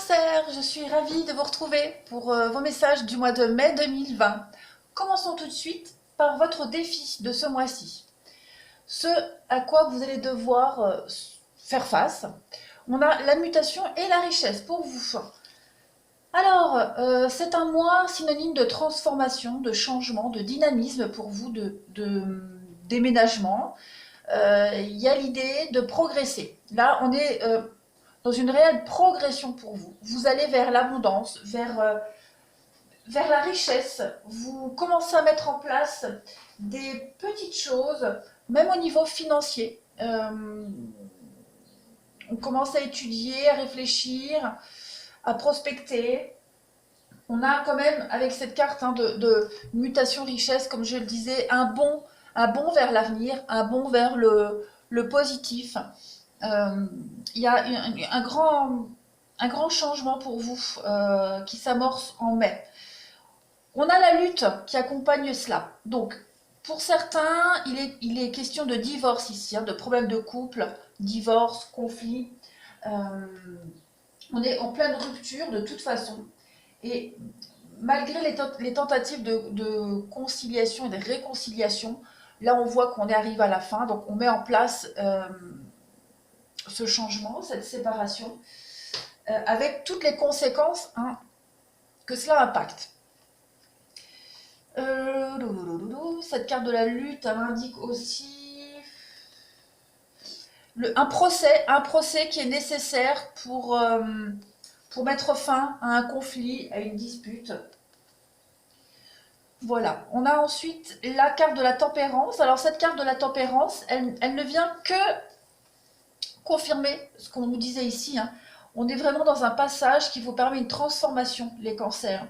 Cancer, je suis ravie de vous retrouver pour vos messages du mois de mai 2020. Commençons tout de suite par votre défi de ce mois-ci. Ce à quoi vous allez devoir faire face. On a la mutation et la richesse pour vous. Alors, c'est un mois synonyme de transformation, de changement, de dynamisme pour vous, de déménagement. Il y a l'idée de progresser. Là, on est dans une réelle progression pour vous. Vous allez vers l'abondance, vers la richesse. Vous commencez à mettre en place des petites choses, même au niveau financier. On commence à étudier, à réfléchir, à prospecter. On a quand même, avec cette carte de mutation richesse, comme je le disais, un bond vers l'avenir, un bond vers le positif. Il y a un grand changement pour vous qui s'amorce en mai. On a la lutte qui accompagne cela. Donc, pour certains, il est question de divorce ici, de problèmes de couple, divorce, conflit. On est en pleine rupture de toute façon. Et malgré les tentatives de conciliation et de réconciliation, là on voit qu'on arrive à la fin. Donc on met en place ce changement, cette séparation, avec toutes les conséquences que cela impacte. Cette carte de la lutte, elle indique aussi un procès qui est nécessaire pour mettre fin à un conflit, à une dispute. Voilà, on a ensuite la carte de la tempérance. Alors cette carte de la tempérance, elle ne vient que confirmer ce qu'on nous disait ici. On est vraiment dans un passage qui vous permet une transformation, les cancers.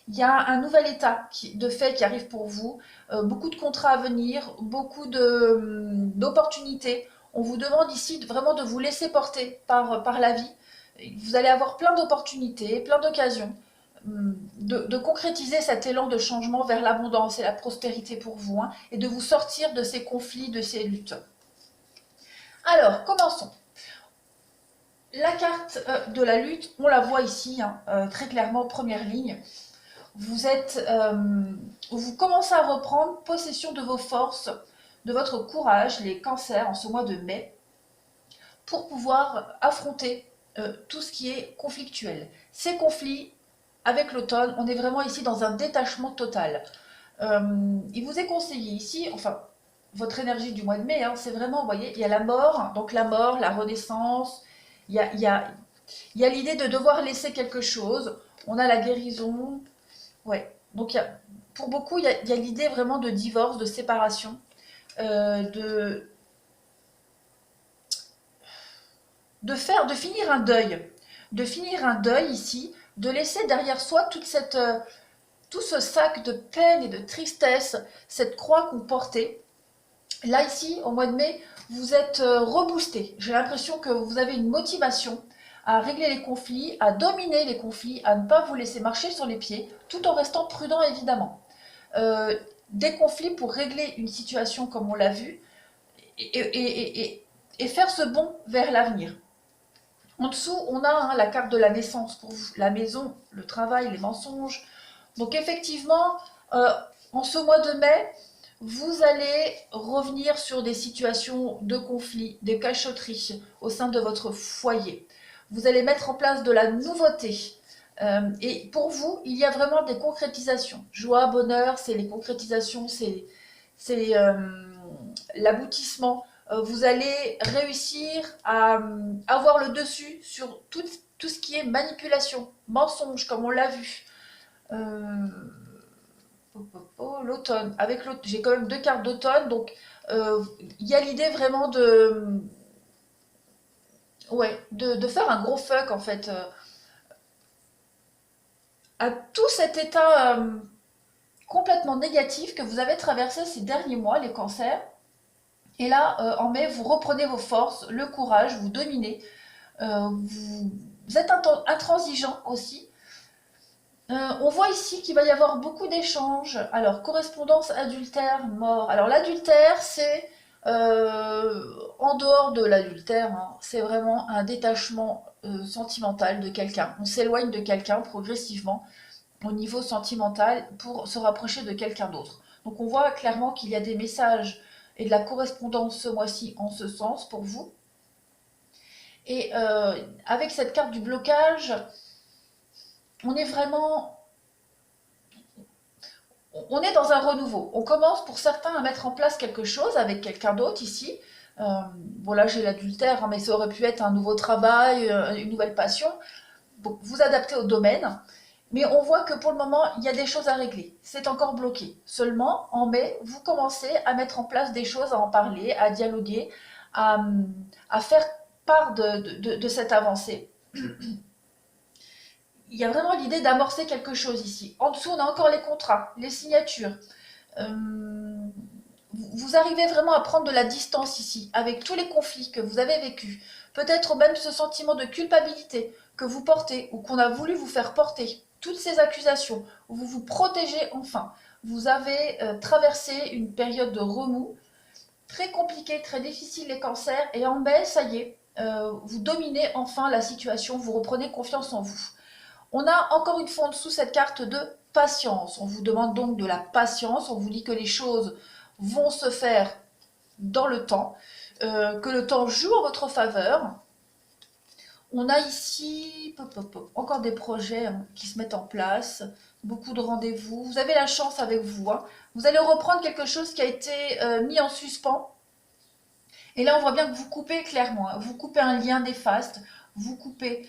Il y a un nouvel état de fait qui arrive pour vous, beaucoup de contrats à venir, beaucoup d'opportunités. On vous demande ici vraiment de vous laisser porter par la vie. Vous allez avoir plein d'opportunités, plein d'occasions de concrétiser cet élan de changement vers l'abondance et la prospérité pour vous, et de vous sortir de ces conflits, de ces luttes. Alors, commençons. La carte de la lutte, on la voit ici, très clairement, première ligne. Vous commencez à reprendre possession de vos forces, de votre courage, les cancers, en ce mois de mai, pour pouvoir affronter tout ce qui est conflictuel. Ces conflits, avec l'automne, on est vraiment ici dans un détachement total. Il vous est conseillé ici, enfin, votre énergie du mois de mai, c'est vraiment, vous voyez, il y a la mort, donc la mort, la renaissance, il y a l'idée de devoir laisser quelque chose, on a la guérison, ouais. Donc pour beaucoup, il y a l'idée vraiment de divorce, de séparation, de finir un deuil, ici, de laisser derrière soi tout ce sac de peine et de tristesse, cette croix qu'on portait. Là, ici, au mois de mai, vous êtes reboosté. J'ai l'impression que vous avez une motivation à régler les conflits, à dominer les conflits, à ne pas vous laisser marcher sur les pieds, tout en restant prudent, évidemment. Des conflits pour régler une situation comme on l'a vu, et faire ce bond vers l'avenir. En dessous, on a la carte de la naissance pour vous, la maison, le travail, les mensonges. Donc effectivement, en ce mois de mai, vous allez revenir sur des situations de conflit, des cachotteries au sein de votre foyer. Vous allez mettre en place de la nouveauté. Et pour vous, il y a vraiment des concrétisations. Joie, bonheur, c'est les concrétisations, c'est l'aboutissement. Vous allez réussir à avoir le dessus sur tout ce qui est manipulation, mensonge, comme on l'a vu. L'automne. Avec l'automne, j'ai quand même deux cartes d'automne, donc il y a l'idée vraiment de faire un gros fuck en fait à tout cet état complètement négatif que vous avez traversé ces derniers mois, les cancers. Et là, en mai, vous reprenez vos forces, le courage, vous dominez. Vous êtes intransigeant aussi. On voit ici qu'il va y avoir beaucoup d'échanges. Alors, correspondance, adultère, mort. Alors, l'adultère, en dehors de l'adultère, c'est vraiment un détachement sentimental de quelqu'un. On s'éloigne de quelqu'un progressivement au niveau sentimental pour se rapprocher de quelqu'un d'autre. Donc on voit clairement qu'il y a des messages et de la correspondance ce mois-ci en ce sens pour vous. Et avec cette carte du blocage, on est vraiment... On est dans un renouveau. On commence pour certains à mettre en place quelque chose avec quelqu'un d'autre ici. Bon là j'ai l'adultère, hein, mais ça aurait pu être un nouveau travail, une nouvelle passion. Bon, vous adaptez au domaine. Mais on voit que pour le moment, il y a des choses à régler. C'est encore bloqué. Seulement, en mai, vous commencez à mettre en place des choses, à en parler, à dialoguer, à, à faire part de cette avancée. Il y a vraiment l'idée d'amorcer quelque chose ici. En dessous, on a encore les contrats, les signatures. Vous arrivez vraiment à prendre de la distance ici, avec tous les conflits que vous avez vécus. Peut-être même ce sentiment de culpabilité que vous portez ou qu'on a voulu vous faire porter. Toutes ces accusations, où vous vous protégez enfin. Vous avez traversé une période de remous très compliquée, très difficile les cancers. Et en mai, ça y est, vous dominez enfin la situation, vous reprenez confiance en vous. On a encore une fois en dessous cette carte de patience. On vous demande donc de la patience. On vous dit que les choses vont se faire dans le temps, que le temps joue en votre faveur. On a ici encore des projets qui se mettent en place, beaucoup de rendez-vous. Vous avez la chance avec vous. Vous allez reprendre quelque chose qui a été mis en suspens. Et là, on voit bien que vous coupez clairement. Vous coupez un lien néfaste. Vous coupez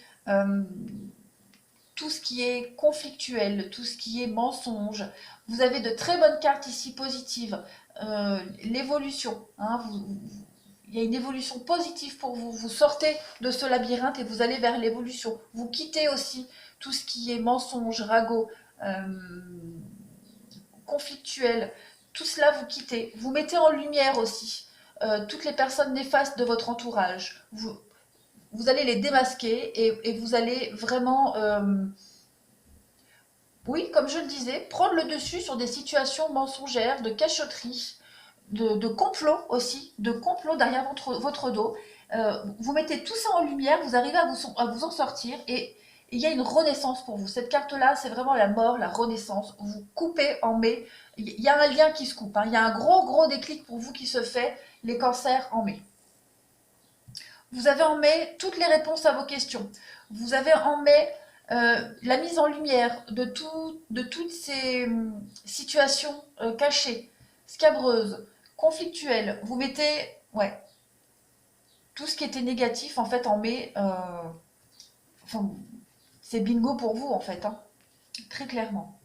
tout ce qui est conflictuel, tout ce qui est mensonge. Vous avez de très bonnes cartes ici positives. L'évolution. Il y a une évolution positive pour vous. Vous sortez de ce labyrinthe et vous allez vers l'évolution. Vous quittez aussi tout ce qui est mensonge, ragot, conflictuel. Tout cela, vous quittez. Vous mettez en lumière aussi toutes les personnes néfastes de votre entourage. Vous allez les démasquer et vous allez vraiment, oui, comme je le disais, prendre le dessus sur des situations mensongères, de cachotterie, de complot aussi, de complot derrière votre dos. Vous mettez tout ça en lumière, vous arrivez à vous en sortir et il y a une renaissance pour vous. Cette carte-là, c'est vraiment la mort, la renaissance. Vous coupez en mai. Il y a un lien qui se coupe. Il y a un gros déclic pour vous qui se fait, les cancers en mai. Vous avez en mai toutes les réponses à vos questions. Vous avez en mai la mise en lumière de toutes ces situations cachées, scabreuses, conflictuelles. Vous mettez tout ce qui était négatif en fait en mai. Enfin, c'est bingo pour vous en fait, très clairement.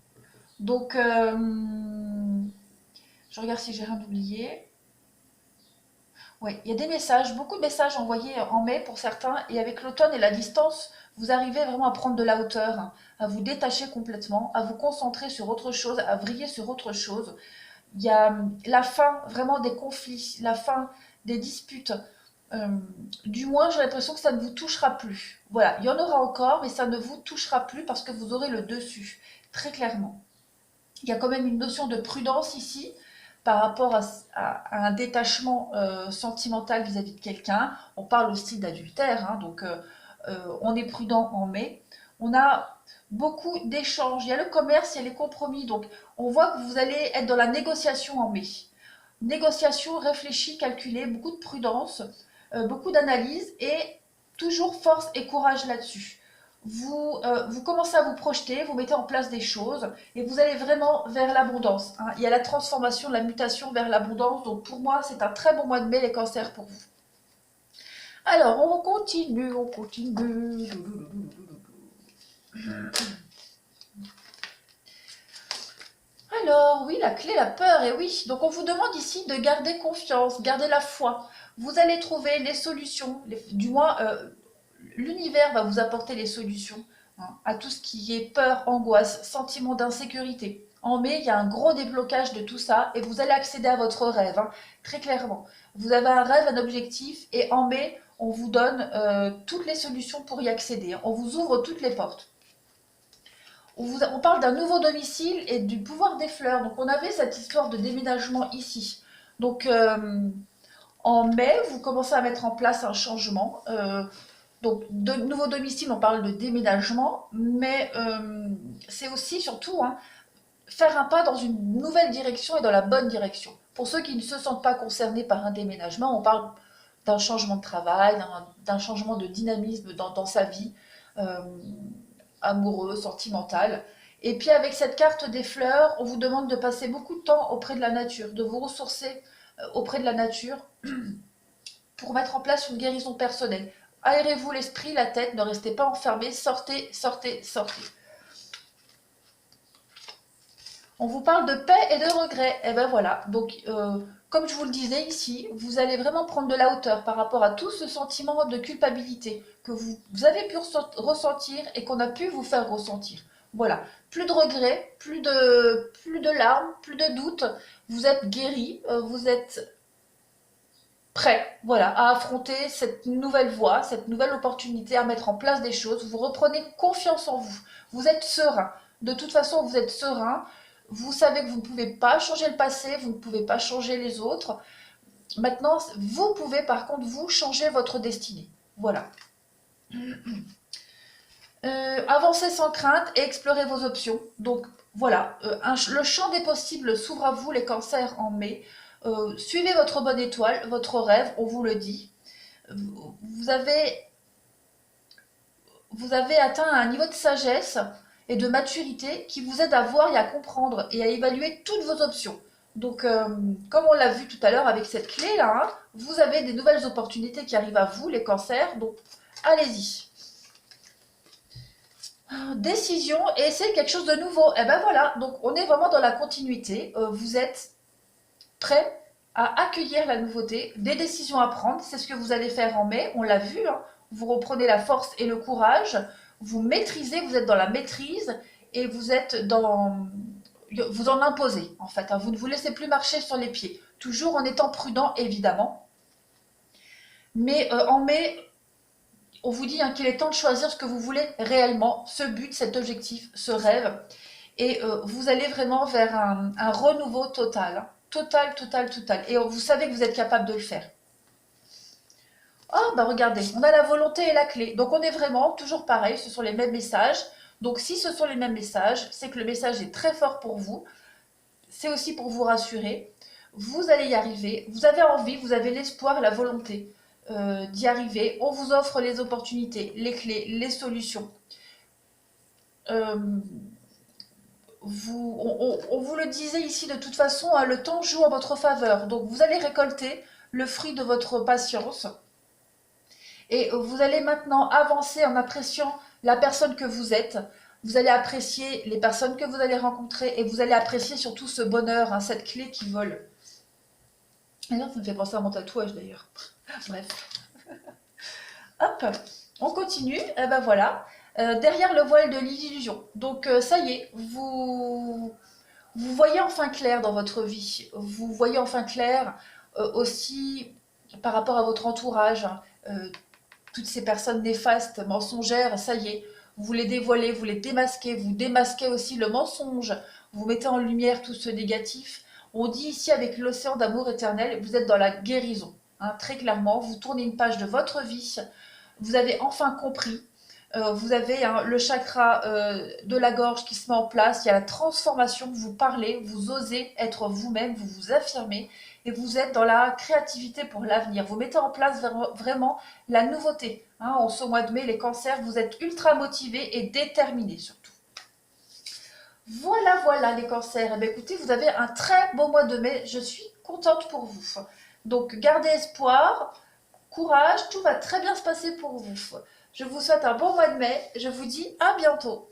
Donc, je regarde si j'ai rien oublié. Oui, il y a des messages, beaucoup de messages envoyés en mai pour certains, et avec l'automne et la distance, vous arrivez vraiment à prendre de la hauteur, à vous détacher complètement, à vous concentrer sur autre chose, à vriller sur autre chose. Il y a la fin vraiment des conflits, la fin des disputes. Du moins, j'ai l'impression que ça ne vous touchera plus. Voilà, il y en aura encore, mais ça ne vous touchera plus parce que vous aurez le dessus, très clairement. Il y a quand même une notion de prudence ici par rapport à un détachement sentimental vis-à-vis de quelqu'un. On parle aussi d'adultère, donc on est prudent en mai. On a beaucoup d'échanges. Il y a le commerce, il y a les compromis. Donc on voit que vous allez être dans la négociation en mai. Négociation réfléchie, calculée, beaucoup de prudence, beaucoup d'analyse et toujours force et courage là-dessus. Vous commencez à vous projeter, vous mettez en place des choses et vous allez vraiment vers l'abondance. Il y a la transformation, la mutation vers l'abondance. Donc pour moi, c'est un très bon mois de mai, les cancers, pour vous. Alors, on continue, on continue. Alors, oui, la clé, la peur, et oui. Donc on vous demande ici de garder confiance, garder la foi. Vous allez trouver les solutions, du moins l'univers va vous apporter les solutions à tout ce qui est peur, angoisse, sentiment d'insécurité. En mai, il y a un gros déblocage de tout ça et vous allez accéder à votre rêve, très clairement. Vous avez un rêve, un objectif et en mai, on vous donne toutes les solutions pour y accéder. On vous ouvre toutes les portes. On parle d'un nouveau domicile et du pouvoir des fleurs. Donc on avait cette histoire de déménagement ici. Donc en mai, vous commencez à mettre en place un changement. Donc, de nouveau domicile, on parle de déménagement, mais c'est aussi, surtout, hein, faire un pas dans une nouvelle direction et dans la bonne direction. Pour ceux qui ne se sentent pas concernés par un déménagement, on parle d'un changement de travail, d'un changement de dynamisme dans sa vie euh, amoureuse, sentimentale. Et puis avec cette carte des fleurs, on vous demande de passer beaucoup de temps auprès de la nature, de vous ressourcer auprès de la nature pour mettre en place une guérison personnelle. Aérez-vous l'esprit, la tête, ne restez pas enfermés, sortez, sortez, sortez. On vous parle de paix et de regret. Et ben voilà, donc comme je vous le disais ici, vous allez vraiment prendre de la hauteur par rapport à tout ce sentiment de culpabilité que vous avez pu ressentir et qu'on a pu vous faire ressentir. Voilà, plus de regrets, plus de larmes, plus de doutes. Vous êtes guéri, vous êtes prêt, voilà, à affronter cette nouvelle voie, cette nouvelle opportunité, à mettre en place des choses. Vous reprenez confiance en vous. Vous êtes serein. De toute façon, vous êtes serein. Vous savez que vous ne pouvez pas changer le passé, vous ne pouvez pas changer les autres. Maintenant, vous pouvez par contre, vous changer votre destinée. Voilà. Avancez sans crainte et explorez vos options. Donc voilà, le champ des possibles s'ouvre à vous, les cancers en mai. Suivez votre bonne étoile, votre rêve, on vous le dit. Vous avez, vous avez atteint un niveau de sagesse et de maturité qui vous aide à voir et à comprendre et à évaluer toutes vos options. Donc, comme on l'a vu tout à l'heure avec cette clé-là, hein, vous avez des nouvelles opportunités qui arrivent à vous, les cancers, donc allez-y. Décision et essayer quelque chose de nouveau. Et ben voilà, donc on est vraiment dans la continuité. Vous êtes prêt à accueillir la nouveauté, des décisions à prendre. C'est ce que vous allez faire en mai, on l'a vu. Hein. Vous reprenez la force et le courage. Vous maîtrisez, vous êtes dans la maîtrise et vous êtes dans... Vous en imposez en fait. Hein. Vous ne vous laissez plus marcher sur les pieds. Toujours en étant prudent évidemment. Mais en mai, on vous dit hein, qu'il est temps de choisir ce que vous voulez réellement, ce but, cet objectif, ce rêve. Et vous allez vraiment vers un renouveau total. Hein. Total, total, total. Et vous savez que vous êtes capable de le faire. Oh, bah regardez, on a la volonté et la clé. Donc on est vraiment toujours pareil, ce sont les mêmes messages. Donc si ce sont les mêmes messages, c'est que le message est très fort pour vous. C'est aussi pour vous rassurer. Vous allez y arriver. Vous avez envie, vous avez l'espoir et la volonté d'y arriver. On vous offre les opportunités, les clés, les solutions. Euh, on vous le disait ici de toute façon, hein, le temps joue en votre faveur. Donc vous allez récolter le fruit de votre patience. Et vous allez maintenant avancer en appréciant la personne que vous êtes. Vous allez apprécier les personnes que vous allez rencontrer et vous allez apprécier surtout ce bonheur, hein, cette clé qui vole. Et là, ça me fait penser à mon tatouage d'ailleurs. Bref. Hop, on continue. Et ben voilà. Derrière le voile de l'illusion. Donc ça y est, vous voyez enfin clair dans votre vie. Vous voyez enfin clair aussi par rapport à votre entourage. Toutes ces personnes néfastes, mensongères, ça y est, vous les dévoilez, vous les démasquez, vous démasquez aussi le mensonge, vous mettez en lumière tout ce négatif. On dit ici avec l'océan d'amour éternel, vous êtes dans la guérison. Hein, très clairement, vous tournez une page de votre vie, vous avez enfin compris. Vous avez hein, le chakra de la gorge qui se met en place, il y a la transformation, vous parlez, vous osez être vous-même, vous vous affirmez et vous êtes dans la créativité pour l'avenir. Vous mettez en place vraiment la nouveauté. Hein, en ce mois de mai, les cancers, vous êtes ultra motivés et déterminés surtout. Voilà, voilà les cancers. Eh bien, écoutez, vous avez un très beau mois de mai, je suis contente pour vous. Donc gardez espoir, courage, tout va très bien se passer pour vous. Je vous souhaite un bon mois de mai. Je vous dis à bientôt.